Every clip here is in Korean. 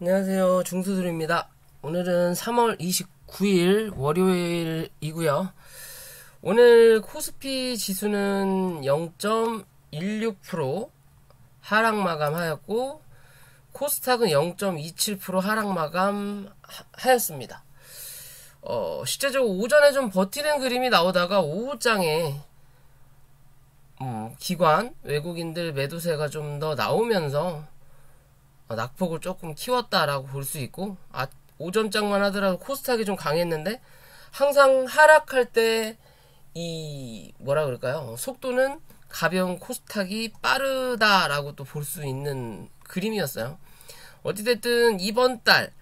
안녕하세요. 중수술입니다. 오늘은 3월 29일 월요일이고요. 오늘 코스피 지수는 0.16% 하락 마감하였고 코스닥은 0.27% 하락 마감하였습니다. 실제적으로 오전에 좀 버티는 그림이 나오다가 오후장에 기관 외국인들 매도세가 좀 더 나오면서 낙폭을 조금 키웠다라고 볼 수 있고, 오전장만 하더라도 코스닥이 좀 강했는데 항상 하락할 때 뭐라 그럴까요? 속도는 가벼운 코스닥이 빠르다라고 또 볼 수 있는 그림이었어요. 어찌됐든 이번 달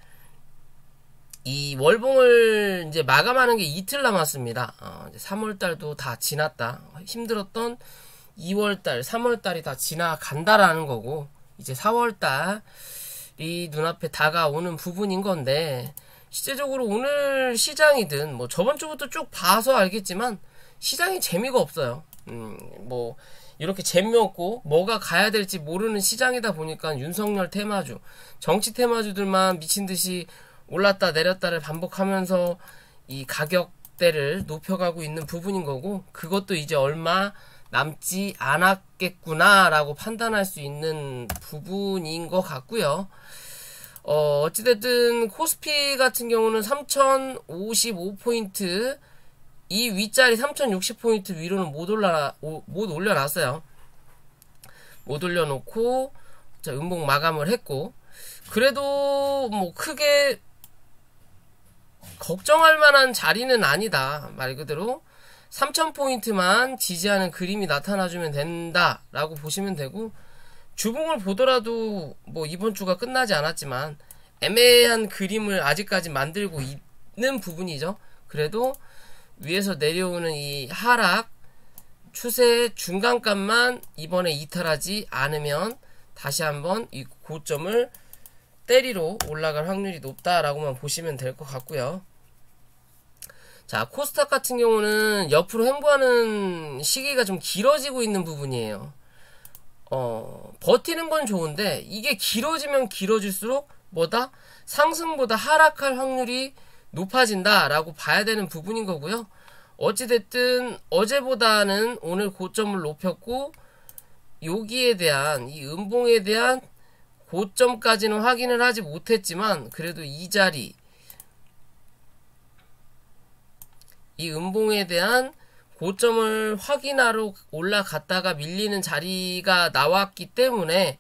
이 월봉을 이제 마감하는 게 이틀 남았습니다. 이제 3월달도 다 지났다. 힘들었던 2월달, 3월달이 다 지나간다라는 거고, 이제 4월달이 눈앞에 다가오는 부분인 건데, 실제적으로 오늘 시장이든 뭐 저번 주부터 쭉 봐서 알겠지만 시장이 재미가 없어요. 이렇게 재미없고 뭐가 가야 될지 모르는 시장이다 보니까 윤석열 테마주, 정치 테마주들만 미친듯이 올랐다 내렸다를 반복하면서 이 가격대를 높여가고 있는 부분인 거고, 그것도 이제 얼마 남지 않았겠구나 라고 판단할 수 있는 부분인 것 같고요. 어찌됐든 코스피 같은 경우는 3055포인트 이 윗자리 3060포인트 위로는 못 올려놨어요. 못 올려놓고 음봉 마감을 했고, 그래도 뭐 크게 걱정할 만한 자리는 아니다. 말 그대로 3000포인트만 지지하는 그림이 나타나주면 된다라고 보시면 되고, 주봉을 보더라도 뭐 이번 주가 끝나지 않았지만 애매한 그림을 아직까지 만들고 있는 부분이죠. 그래도 위에서 내려오는 이 하락 추세의 중간값만 이번에 이탈하지 않으면 다시 한번 이 고점을 때리러 올라갈 확률이 높다라고만 보시면 될 것 같고요. 자, 코스닥 같은 경우는 옆으로 횡보하는 시기가 좀 길어지고 있는 부분이에요. 버티는 건 좋은데 이게 길어지면 길어질수록 상승보다 하락할 확률이 높아진다라고 봐야 되는 부분인 거고요. 어찌됐든 어제보다는 오늘 고점을 높였고, 여기에 대한 이 음봉에 대한 고점까지는 확인을 하지 못했지만 그래도 이 자리, 이 음봉에 대한 고점을 확인하러 올라갔다가 밀리는 자리가 나왔기 때문에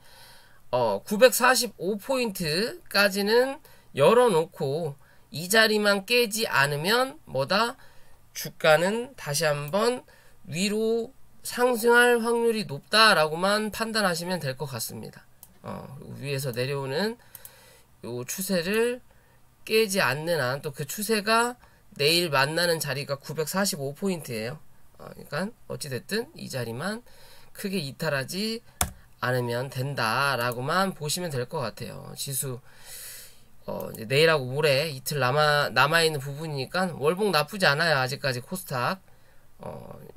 945포인트까지는 열어놓고 이 자리만 깨지 않으면 주가는 다시 한번 위로 상승할 확률이 높다라고만 판단하시면 될 것 같습니다. 위에서 내려오는 요 추세를 깨지 않는 한, 또 그 추세가 내일 만나는 자리가 945포인트예요. 그러니까 어찌됐든 이 자리만 크게 이탈하지 않으면 된다라고만 보시면 될 것 같아요. 지수 이제 내일하고 모레 이틀 남아있는 부분이니까 월봉 나쁘지 않아요. 아직까지 코스닥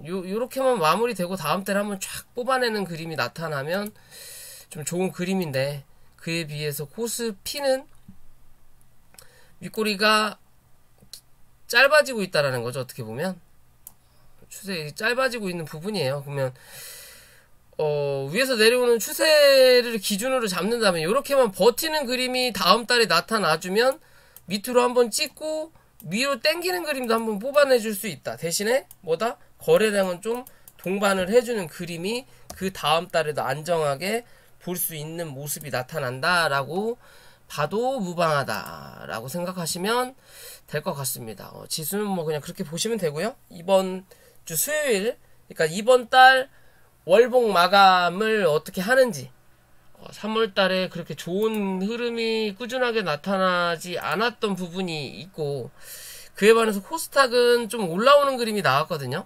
요렇게만 마무리되고 다음 달에 한번 쫙 뽑아내는 그림이 나타나면 좀 좋은 그림인데, 그에 비해서 코스피는 윗꼬리가 짧아지고 있다라는 거죠. 어떻게 보면 추세 짧아지고 있는 부분이에요. 그러면 위에서 내려오는 추세를 기준으로 잡는다면 이렇게만 버티는 그림이 다음 달에 나타나주면 밑으로 한번 찍고 위로 당기는 그림도 한번 뽑아내줄 수 있다. 대신에 거래량은 좀 동반을 해주는 그림이 그 다음 달에도 안정하게 볼 수 있는 모습이 나타난다라고 봐도 무방하다라고 생각하시면 될 것 같습니다. 지수는 뭐 그냥 그렇게 보시면 되고요. 이번 주 수요일, 그러니까 이번 달 월봉 마감을 어떻게 하는지, 3월 달에 그렇게 좋은 흐름이 꾸준하게 나타나지 않았던 부분이 있고, 그에 반해서 코스닥은 좀 올라오는 그림이 나왔거든요.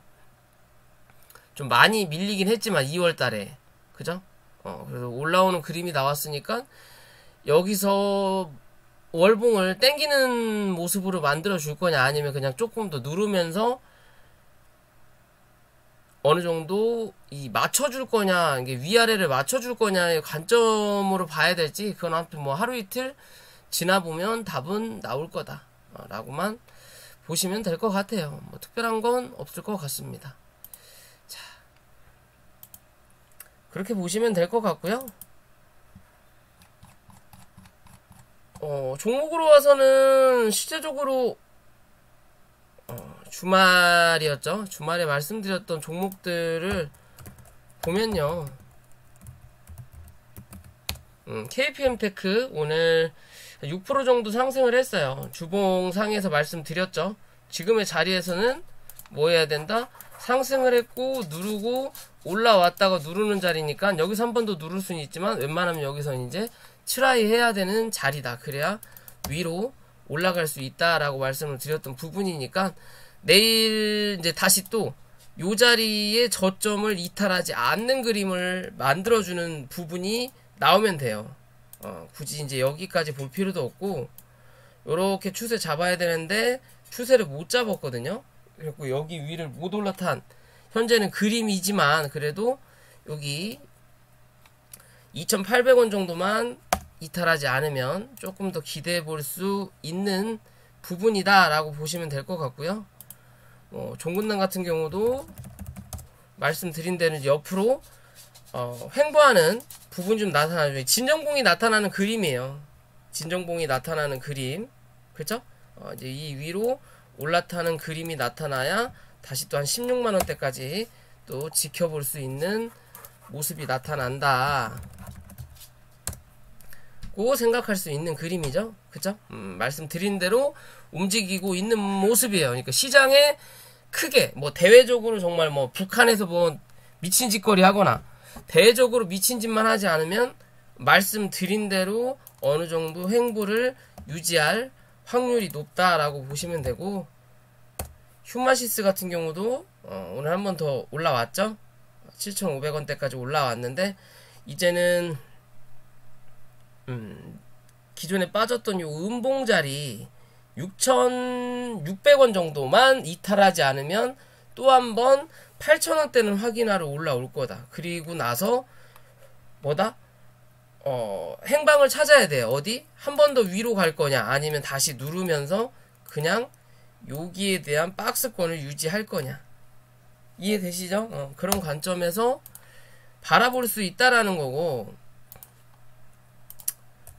좀 많이 밀리긴 했지만 2월 달에, 그죠? 그래서 올라오는 그림이 나왔으니까 여기서 월봉을 땡기는 모습으로 만들어 줄 거냐, 아니면 그냥 조금 더 누르면서 어느 정도 맞춰줄 거냐, 이게 위아래를 맞춰줄 거냐의 관점으로 봐야 될지, 그건 아무튼 뭐 하루 이틀 지나보면 답은 나올 거다 라고만 보시면 될 것 같아요. 뭐 특별한 건 없을 것 같습니다. 자, 그렇게 보시면 될 것 같고요. 종목으로 와서는 실제적으로 주말이었죠. 주말에 말씀드렸던 종목들을 보면요. KPM테크 오늘 6% 정도 상승을 했어요. 주봉상에서 말씀드렸죠. 지금의 자리에서는 뭐 해야 된다? 상승을 했고 누르고 올라왔다가 누르는 자리니까 여기서 한 번 더 누를 수는 있지만 웬만하면 여기서 이제 트라이 해야 되는 자리다. 그래야 위로 올라갈 수 있다라고 말씀을 드렸던 부분이니까 내일 이제 다시 또 요 자리에 저점을 이탈하지 않는 그림을 만들어주는 부분이 나오면 돼요. 굳이 이제 여기까지 볼 필요도 없고 요렇게 추세 잡아야 되는데 추세를 못 잡았거든요. 그리고 여기 위를 못 올라탄 현재는 그림이지만 그래도 여기 2,800원 정도만 이탈하지 않으면 조금 더 기대해 볼 수 있는 부분이다 라고 보시면 될 것 같고요. 종근당 같은 경우도 말씀드린 데는 옆으로 횡보하는 부분 좀 나타나죠. 진정봉이 나타나는 그림이에요. 진정봉이 나타나는 그림. 그렇죠? 이제 이 위로 올라타는 그림이 나타나야 다시 또 한 16만원대까지 또 지켜볼 수 있는 모습이 나타난다 고 생각할 수 있는 그림이죠. 그쵸? 말씀드린 대로 움직이고 있는 모습이에요. 그러니까 시장에 크게 뭐 대외적으로 정말 뭐 북한에서 뭐 미친 짓거리 하거나 대외적으로 미친 짓만 하지 않으면 말씀드린 대로 어느 정도 횡보를 유지할 확률이 높다라고 보시면 되고, 휴마시스 같은 경우도 오늘 한 번 더 올라왔죠. 7,500원대까지 올라왔는데 이제는 기존에 빠졌던 요 음봉자리 6,600원 정도만 이탈하지 않으면 또 한 번 8,000원대는 확인하러 올라올 거다. 그리고 나서 뭐다? 행방을 찾아야 돼요. 어디? 한 번 더 위로 갈 거냐 아니면 다시 누르면서 그냥 여기에 대한 박스권을 유지할 거냐. 이해되시죠? 그런 관점에서 바라볼 수 있다라는 거고,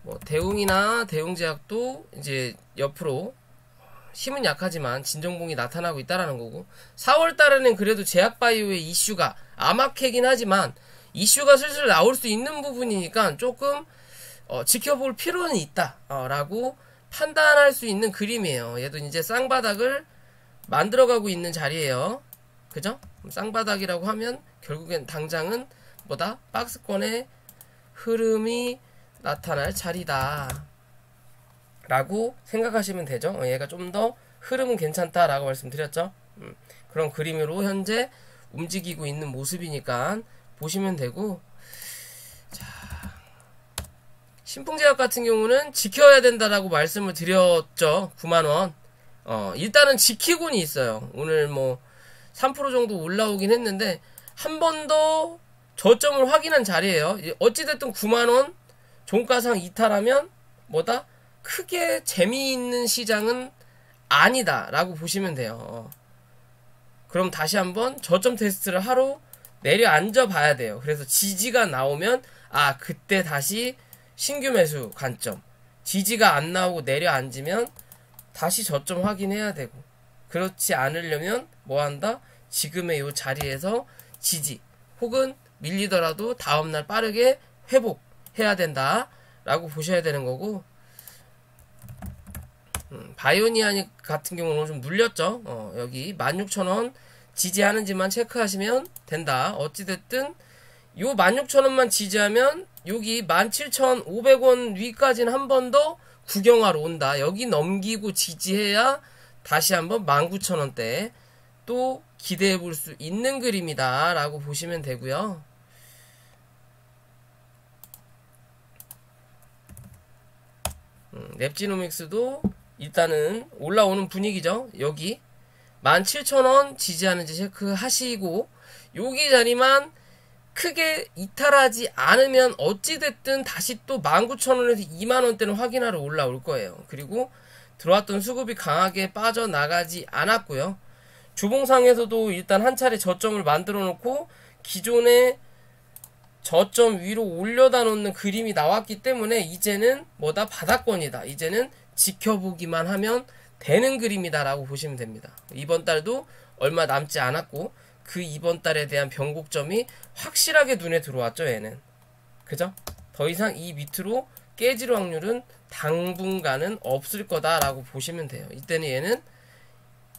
뭐 대웅이나 대웅제약도 이제 옆으로 힘은 약하지만 진정봉이 나타나고 있다라는 거고, 4월달에는 그래도 제약바이오의 이슈가 암흑해긴 하지만 이슈가 슬슬 나올 수 있는 부분이니까 조금 지켜볼 필요는 있다 라고 판단할 수 있는 그림이에요. 얘도 이제 쌍바닥을 만들어가고 있는 자리예요. 그죠? 쌍바닥이라고 하면 결국엔 당장은 뭐다? 박스권의 흐름이 나타날 자리다 라고 생각하시면 되죠. 얘가 좀 더 흐름은 괜찮다 라고 말씀드렸죠. 그런 그림으로 현재 움직이고 있는 모습이니까 보시면 되고, 자, 신풍제약 같은 경우는 지켜야 된다라고 말씀을 드렸죠. 9만원. 일단은 지키고는 있어요. 오늘 뭐 3% 정도 올라오긴 했는데 한 번 더 저점을 확인한 자리예요. 어찌됐든 9만원 종가상 이탈하면 뭐다? 크게 재미있는 시장은 아니다 라고 보시면 돼요. 그럼 다시 한번 저점 테스트를 하러 내려앉아 봐야 돼요. 그래서 지지가 나오면 그때 다시 신규 매수 관점. 지지가 안 나오고 내려앉으면 다시 저점 확인해야 되고, 그렇지 않으려면 뭐 한다? 지금의 요 자리에서 지지 혹은 밀리더라도 다음날 빠르게 회복해야 된다 라고 보셔야 되는 거고, 바이오니아 같은 경우는 좀 눌렸죠. 여기 16,000원 지지하는지만 체크하시면 된다. 어찌됐든 요 16,000원만 지지하면 여기 17,500원 위까지는 한 번 더 구경하러 온다. 여기 넘기고 지지해야 다시 한번 19,000원대 또 기대해 볼 수 있는 그림이다 라고 보시면 되고요. 랩지노믹스도 일단은 올라오는 분위기죠. 여기 17,000원 지지하는지 체크하시고, 여기 자리만 크게 이탈하지 않으면 어찌됐든 다시 또 19,000원에서 20,000원대는 확인하러 올라올 거예요. 그리고 들어왔던 수급이 강하게 빠져나가지 않았고요. 주봉상에서도 일단 한 차례 저점을 만들어 놓고 기존의 저점 위로 올려다 놓는 그림이 나왔기 때문에 이제는 뭐다? 바닥권이다. 이제는 지켜보기만 하면 되는 그림이다 라고 보시면 됩니다. 이번 달도 얼마 남지 않았고 그 이번 달에 대한 변곡점이 확실하게 눈에 들어왔죠. 얘는 그죠? 더 이상 이 밑으로 깨질 확률은 당분간은 없을 거다 라고 보시면 돼요. 이때는 얘는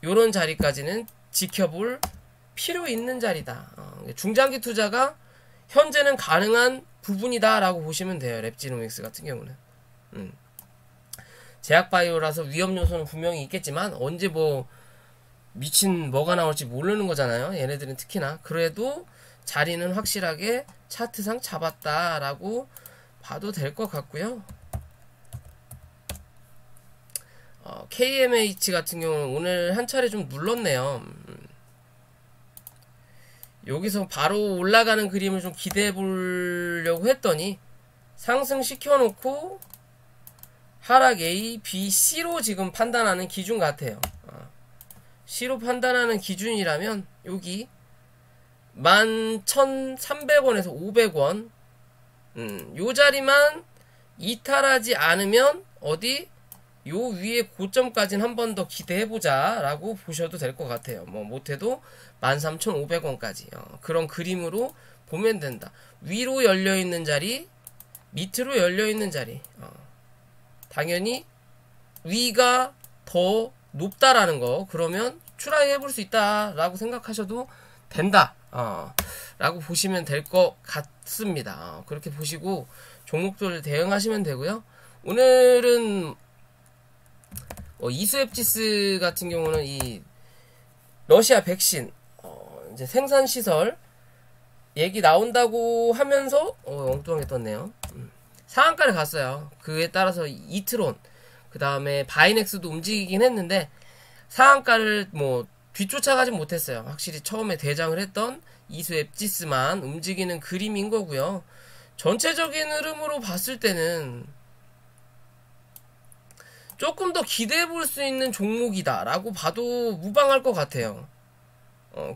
요런 자리까지는 지켜볼 필요 있는 자리다. 중장기 투자가 현재는 가능한 부분이다 라고 보시면 돼요. 랩지노믹스 같은 경우는 제약바이오라서 위험 요소는 분명히 있겠지만 언제 뭐 미친 뭐가 나올지 모르는 거잖아요. 얘네들은 특히나. 그래도 자리는 확실하게 차트상 잡았다라고 봐도 될 것 같고요. KMH 같은 경우는 오늘 한 차례 좀 눌렀네요. 여기서 바로 올라가는 그림을 좀 기대해 보려고 했더니 상승시켜 놓고 하락 A, B, C로 지금 판단하는 기준 같아요. C로 판단하는 기준이라면 여기 11,300원에서 500원 요 자리만 이탈하지 않으면 어디 요 위에 고점까지는 한 번 더 기대해보자 라고 보셔도 될 것 같아요. 뭐 못해도 13,500원까지 그런 그림으로 보면 된다. 위로 열려있는 자리, 밑으로 열려있는 자리. 당연히 위가 더 높다라는 거, 그러면 트라이 해볼 수 있다 라고 생각하셔도 된다 라고 보시면 될 것 같습니다. 그렇게 보시고 종목들을 대응하시면 되고요. 오늘은 이수앱지스 같은 경우는 이 러시아 백신 이제 생산 시설 얘기 나온다고 하면서 엉뚱하게 떴네요. 상한가를 갔어요. 그에 따라서 이트론 그 다음에 바이넥스도 움직이긴 했는데 상한가를 뭐 뒤쫓아가진 못했어요. 확실히 처음에 대장을 했던 이수앱지스만 움직이는 그림인 거고요. 전체적인 흐름으로 봤을 때는 조금 더 기대해 볼 수 있는 종목이다 라고 봐도 무방할 것 같아요.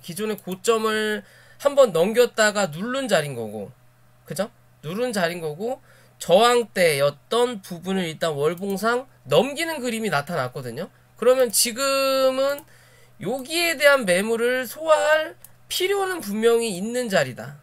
기존의 고점을 한번 넘겼다가 누른 자리인 거고, 그죠? 누른 자리인 거고, 저항대였던 부분을 일단 월봉상 넘기는 그림이 나타났거든요. 그러면 지금은 여기에 대한 매물을 소화할 필요는 분명히 있는 자리다.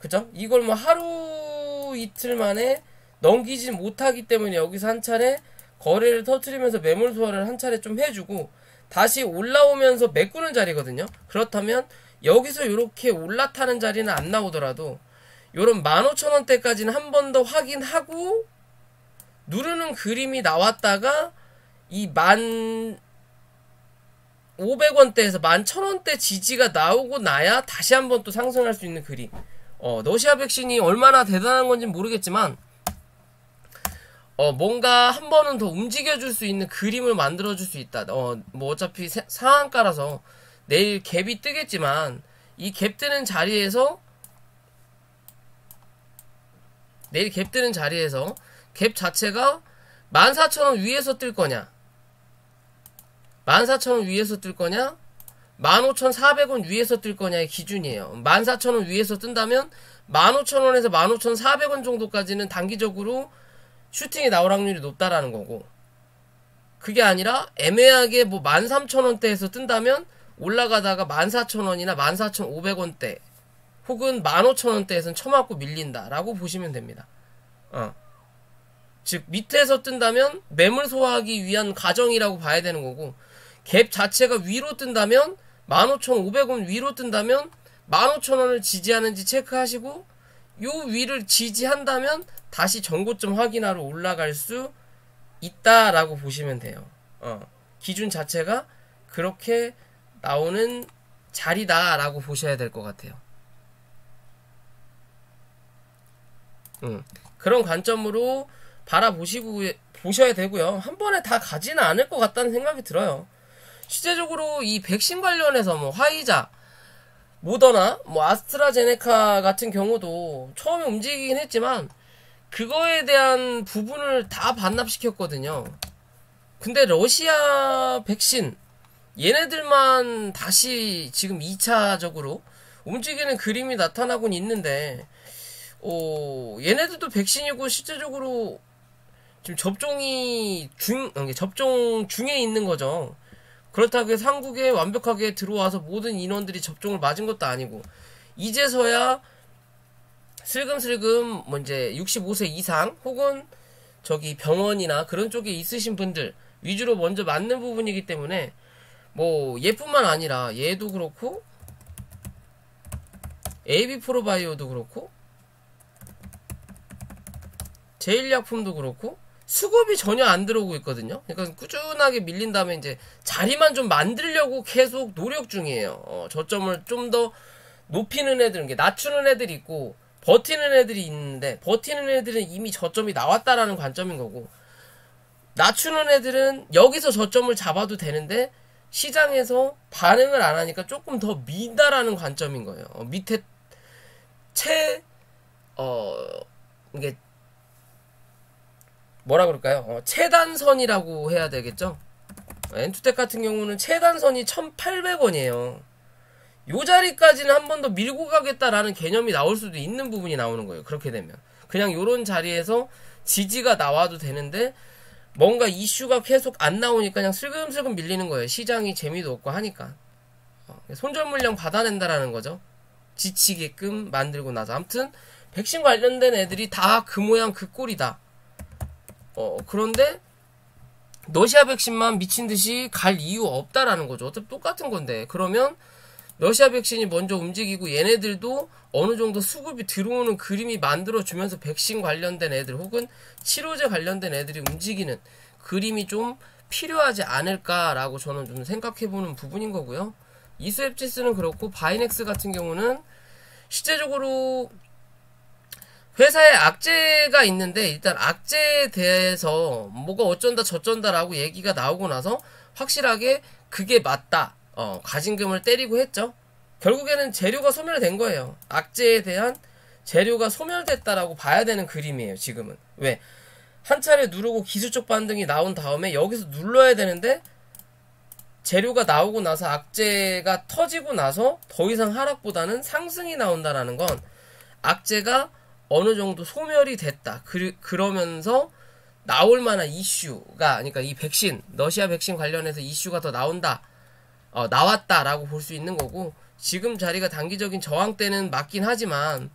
그죠? 이걸 뭐 하루 이틀 만에 넘기지 못하기 때문에 여기서 한 차례 거래를 터뜨리면서 매물 소화를 한 차례 좀 해주고 다시 올라오면서 메꾸는 자리거든요. 그렇다면 여기서 이렇게 올라타는 자리는 안 나오더라도 요런 15,000원대까지는 한 번 더 확인하고 누르는 그림이 나왔다가 이 1,500원대에서 11,000원대 지지가 나오고 나야 다시 한 번 또 상승할 수 있는 그림. 러시아 백신이 얼마나 대단한 건지 모르겠지만 뭔가 한 번은 더 움직여줄 수 있는 그림을 만들어줄 수 있다. 뭐 어차피 상한가라서 내일 갭이 뜨겠지만 이 갭 뜨는 자리에서 내일 갭 뜨는 자리에서 갭 자체가 14,000원 위에서 뜰 거냐 14,000원 위에서 뜰 거냐 15,400원 위에서 뜰 거냐의 기준이에요. 14,000원 위에서 뜬다면 15,000원에서 15,400원 정도까지는 단기적으로 슈팅이 나올 확률이 높다라는 거고, 그게 아니라 애매하게 뭐 13,000원대에서 뜬다면 올라가다가 14,000원이나 14,500원대 혹은 15,000원대에서는 처맞고 밀린다라고 보시면 됩니다. 즉 밑에서 뜬다면 매물 소화하기 위한 과정이라고 봐야 되는 거고, 갭 자체가 위로 뜬다면 15,500원 위로 뜬다면 15,000원을 지지하는지 체크하시고 요 위를 지지한다면 다시 전고점 확인하러 올라갈 수 있다라고 보시면 돼요. 기준 자체가 그렇게 나오는 자리다라고 보셔야 될 것 같아요. 그런 관점으로 보셔야 되고요. 한 번에 다 가지는 않을 것 같다는 생각이 들어요. 실제적으로 이 백신 관련해서 뭐 화이자 모더나 뭐 아스트라제네카 같은 경우도 처음에 움직이긴 했지만 그거에 대한 부분을 다 반납시켰거든요. 근데 러시아 백신 얘네들만 다시 지금 2차적으로 움직이는 그림이 나타나곤 있는데 얘네들도 백신이고 실제적으로 지금 접종 중에 있는 거죠. 그렇다고 해서 한국에 완벽하게 들어와서 모든 인원들이 접종을 맞은 것도 아니고 이제서야 슬금슬금 뭐 이제 65세 이상 혹은 저기 병원이나 그런 쪽에 있으신 분들 위주로 먼저 맞는 부분이기 때문에 뭐 얘뿐만 아니라 얘도 그렇고 AB프로바이오도 그렇고 제일약품도 그렇고 수급이 전혀 안 들어오고 있거든요. 그러니까 꾸준하게 밀린 다음에 이제 자리만 좀 만들려고 계속 노력 중이에요. 저점을 좀 더 높이는 애들, 낮추는 애들이 있고 버티는 애들이 있는데 버티는 애들은 이미 저점이 나왔다라는 관점인 거고 낮추는 애들은 여기서 저점을 잡아도 되는데 시장에서 반응을 안 하니까 조금 더 민다라는 관점인 거예요. 밑에 이게 뭐라 그럴까요? 최단선이라고 해야 되겠죠? 엔투텍 같은 경우는 최단선이 1,800원이에요. 요 자리까지는 한 번 더 밀고 가겠다라는 개념이 나올 수도 있는 부분이 나오는 거예요. 그렇게 되면. 그냥 요런 자리에서 지지가 나와도 되는데 뭔가 이슈가 계속 안 나오니까 그냥 슬금슬금 밀리는 거예요. 시장이 재미도 없고 하니까. 손절 물량 받아낸다라는 거죠. 지치게끔 만들고 나서. 아무튼 백신 관련된 애들이 다 그 모양 그 꼴이다. 그런데 러시아 백신만 미친듯이 갈 이유 없다라는 거죠. 어차피 똑같은 건데. 그러면 러시아 백신이 먼저 움직이고 얘네들도 어느 정도 수급이 들어오는 그림이 만들어주면서 백신 관련된 애들 혹은 치료제 관련된 애들이 움직이는 그림이 좀 필요하지 않을까라고 저는 좀 생각해보는 부분인 거고요. 이수앱지스는 그렇고 바이넥스 같은 경우는 실제적으로 회사에 악재가 있는데 일단 악재에 대해서 뭐가 어쩐다 저쩐다라고 얘기가 나오고 나서 확실하게 그게 맞다. 가진금을 때리고 했죠. 결국에는 재료가 소멸된 거예요. 악재에 대한 재료가 소멸됐다라고 봐야 되는 그림이에요. 지금은. 왜? 한 차례 누르고 기술적 반등이 나온 다음에 여기서 눌러야 되는데 재료가 나오고 나서 악재가 터지고 나서 더 이상 하락보다는 상승이 나온다라는 건 악재가 어느 정도 소멸이 됐다. 그러면서 나올 만한 이슈가, 그러니까 이 백신, 러시아 백신 관련해서 이슈가 더 나왔다라고 볼 수 있는 거고, 지금 자리가 단기적인 저항대는 맞긴 하지만,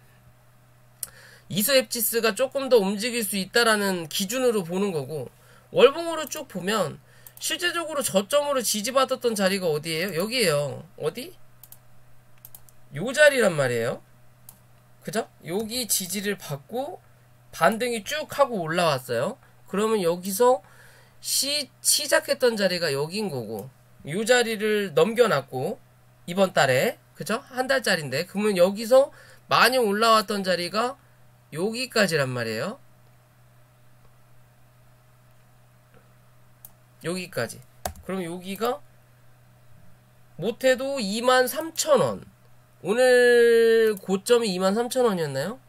이수앱지스가 조금 더 움직일 수 있다라는 기준으로 보는 거고, 월봉으로 쭉 보면, 실제적으로 저점으로 지지받았던 자리가 어디예요? 여기에요. 어디? 요 자리란 말이에요. 그죠? 여기 지지를 받고 반등이 쭉 하고 올라왔어요. 그러면 여기서 시작했던 자리가 여긴 거고 이 자리를 넘겨놨고 이번 달에 그죠? 한 달짜리인데 그러면 여기서 많이 올라왔던 자리가 여기까지란 말이에요. 여기까지. 그럼 여기가 못해도 23,000원. 오늘 고점이 23,000원이었나요?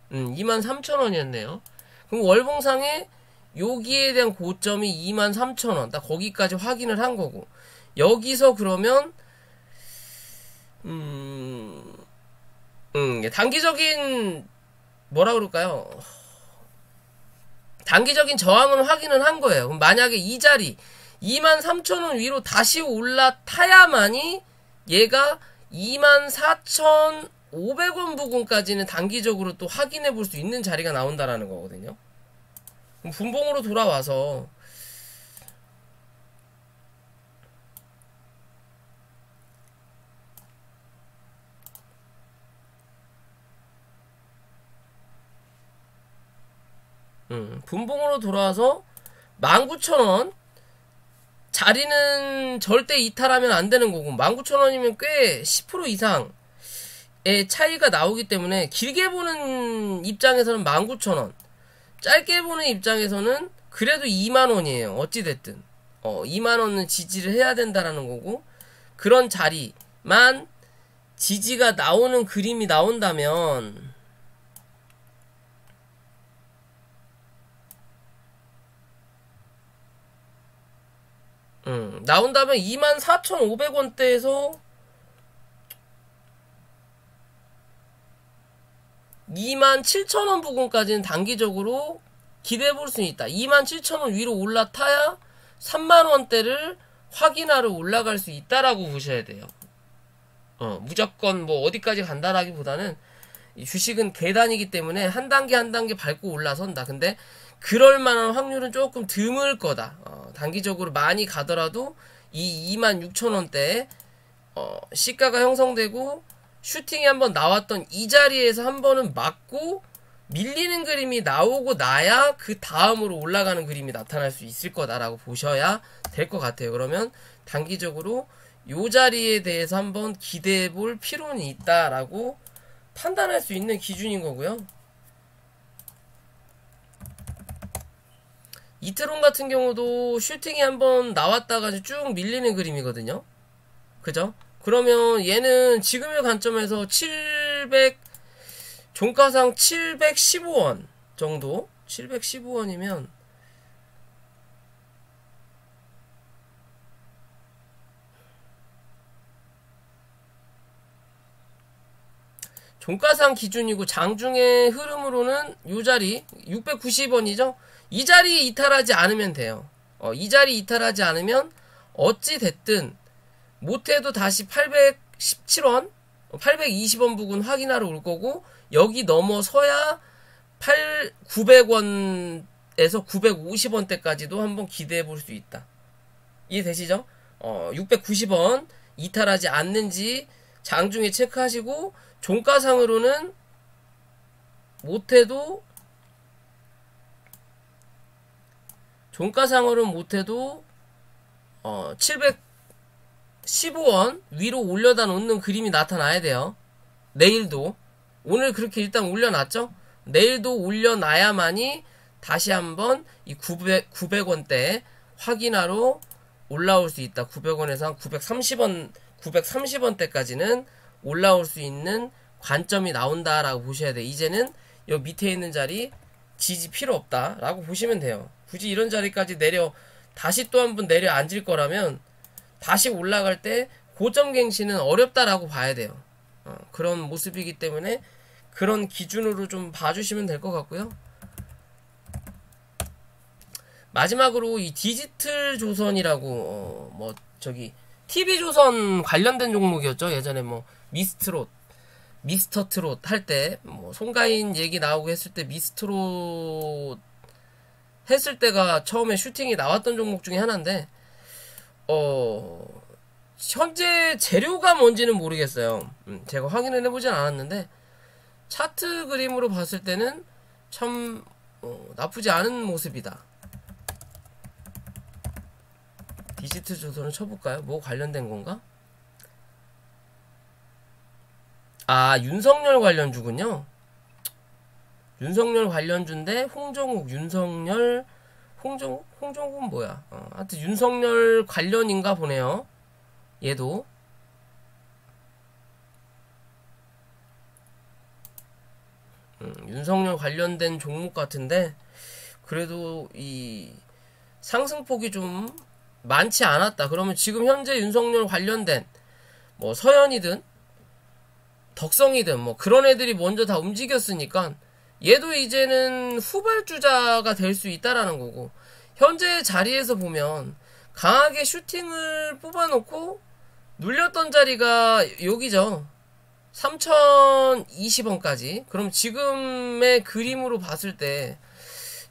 23,000원이었네요. 그럼 월봉상에 여기에 대한 고점이 23,000원. 딱 거기까지 확인을 한 거고. 여기서 그러면 단기적인 뭐라 그럴까요? 단기적인 저항을 확인을 한 거예요. 그럼 만약에 이 자리 23,000원 위로 다시 올라타야만이 얘가 24,500원 부근까지는 단기적으로 또 확인해 볼 수 있는 자리가 나온다라는 거거든요. 그럼 분봉으로 돌아와서 분봉으로 돌아와서 19,000원 자리는 절대 이탈하면 안 되는 거고 19,000원이면 꽤 10% 이상의 차이가 나오기 때문에 길게 보는 입장에서는 19,000원 짧게 보는 입장에서는 그래도 2만원이에요. 어찌됐든 2만원은 지지를 해야 된다라는 거고 그런 자리만 지지가 나오는 그림이 나온다면 나온다면 24,500원대에서 27,000원 부근까지는 단기적으로 기대해볼 수 있다. 27,000원 위로 올라타야 3만원대를 확인하러 올라갈 수 있다라고 보셔야 돼요. 무조건 뭐 어디까지 간다라기보다는 이 주식은 계단이기 때문에 한 단계 한 단계 밟고 올라선다. 근데 그럴 만한 확률은 조금 드물 거다. 단기적으로 많이 가더라도 이 26,000원대에 시가가 형성되고 슈팅이 한번 나왔던 이 자리에서 한 번은 맞고 밀리는 그림이 나오고 나야 그 다음으로 올라가는 그림이 나타날 수 있을 거다라고 보셔야 될 것 같아요. 그러면 단기적으로 요 자리에 대해서 한번 기대해 볼 필요는 있다라고 판단할 수 있는 기준인 거고요. 이트론 같은 경우도 슈팅이 한번 나왔다가 쭉 밀리는 그림이거든요. 그죠? 그러면 얘는 지금의 관점에서 종가상 715원 정도? 715원이면 종가상 기준이고 장중의 흐름으로는 요 자리 690원이죠. 이 자리 이탈하지 않으면 돼요. 이 자리 이탈하지 않으면 어찌 됐든 못해도 다시 817원 820원 부근 확인하러 올 거고, 여기 넘어서야 900원에서 950원대까지도 한번 기대해 볼 수 있다. 이해되시죠? 690원 이탈하지 않는지 장중에 체크하시고, 종가상으로는 못해도 715원 위로 올려다 놓는 그림이 나타나야 돼요. 내일도. 오늘 그렇게 일단 올려놨죠? 내일도 올려놔야만이 다시 한번 이 900원대 확인하러 올라올 수 있다. 900원에서 한 930원대까지는 올라올 수 있는 관점이 나온다라고 보셔야 돼요. 이제는 여 밑에 있는 자리 지지 필요 없다라고 보시면 돼요. 굳이 이런 자리까지 다시 또 한번 내려 앉을 거라면 다시 올라갈 때 고점 갱신은 어렵다라고 봐야 돼요. 그런 모습이기 때문에 그런 기준으로 좀 봐주시면 될 것 같고요. 마지막으로 이 디지털 조선이라고 TV조선 관련된 종목이었죠. 예전에 미스터 트롯 할 때 송가인 얘기 나오고 했을 때 미스트롯 했을 때가 처음에 슈팅이 나왔던 종목 중에 하나인데 현재 재료가 뭔지는 모르겠어요. 제가 확인을 해보진 않았는데 차트 그림으로 봤을 때는 참 나쁘지 않은 모습이다. 디지털 조선을 쳐볼까요? 뭐 관련된 건가? 아, 윤석열 관련주군요. 윤석열 관련주인데 홍정욱은 뭐야? 하여튼 윤석열 관련인가 보네요. 얘도 윤석열 관련된 종목 같은데 그래도 이 상승폭이 좀 많지 않았다. 그러면 지금 현재 윤석열 관련된 서현이든 덕성이든 그런 애들이 먼저 다 움직였으니까 얘도 이제는 후발주자가 될 수 있다라는 거고, 현재 자리에서 보면 강하게 슈팅을 뽑아놓고 눌렸던 자리가 여기죠. 3,020원까지. 그럼 지금의 그림으로 봤을 때,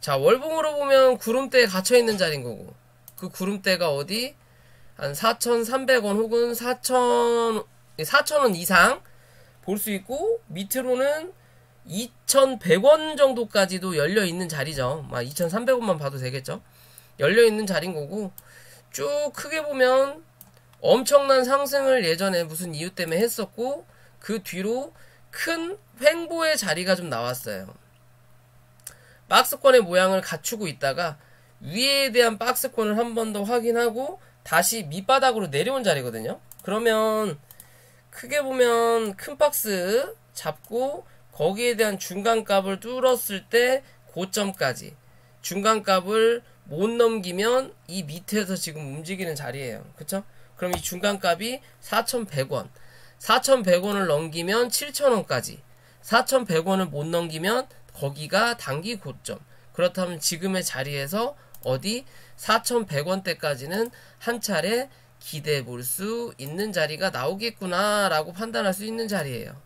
자, 월봉으로 보면 구름대에 갇혀있는 자리인 거고, 그 구름대가 어디? 한 4,300원 혹은 4,000원 이상 볼 수 있고, 밑으로는 2,100원 정도까지도 열려있는 자리죠. 2,300원만 봐도 되겠죠. 열려있는 자리인 거고, 쭉 크게 보면 엄청난 상승을 예전에 무슨 이유 때문에 했었고, 그 뒤로 큰 횡보의 자리가 좀 나왔어요. 박스권의 모양을 갖추고 있다가 위에 대한 박스권을 한 번 더 확인하고 다시 밑바닥으로 내려온 자리거든요. 그러면 크게 보면 큰 박스 잡고 거기에 대한 중간값을 뚫었을 때 고점까지 중간값을 못 넘기면 이 밑에서 지금 움직이는 자리예요. 그쵸? 그럼 이 중간값이 4,100원. 4,100원을 넘기면 7,000원까지. 4,100원을 못 넘기면 거기가 단기 고점. 그렇다면 지금의 자리에서 어디 4,100원대까지는 한 차례 기대해 볼 수 있는 자리가 나오겠구나 라고 판단할 수 있는 자리예요.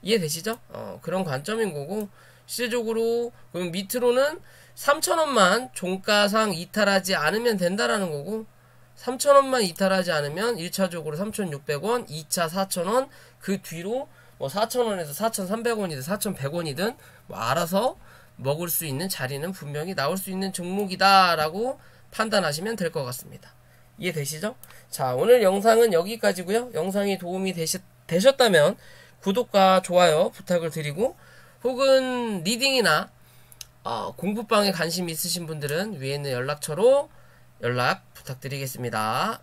이해되시죠? 그런 관점인 거고, 실질적으로 그럼 밑으로는 3,000원만 종가상 이탈하지 않으면 된다라는 거고, 3,000원만 이탈하지 않으면 1차적으로 3,600원, 2차 4,000원, 그 뒤로 뭐 4,000원에서 4,300원이든 4,100원이든 뭐 알아서 먹을 수 있는 자리는 분명히 나올 수 있는 종목이다라고 판단하시면 될 것 같습니다. 이해되시죠? 자, 오늘 영상은 여기까지고요. 영상이 도움이 되셨다면 구독과 좋아요 부탁을 드리고, 혹은 리딩이나 공부방에 관심 있으신 분들은 위에 있는 연락처로 연락 부탁드리겠습니다.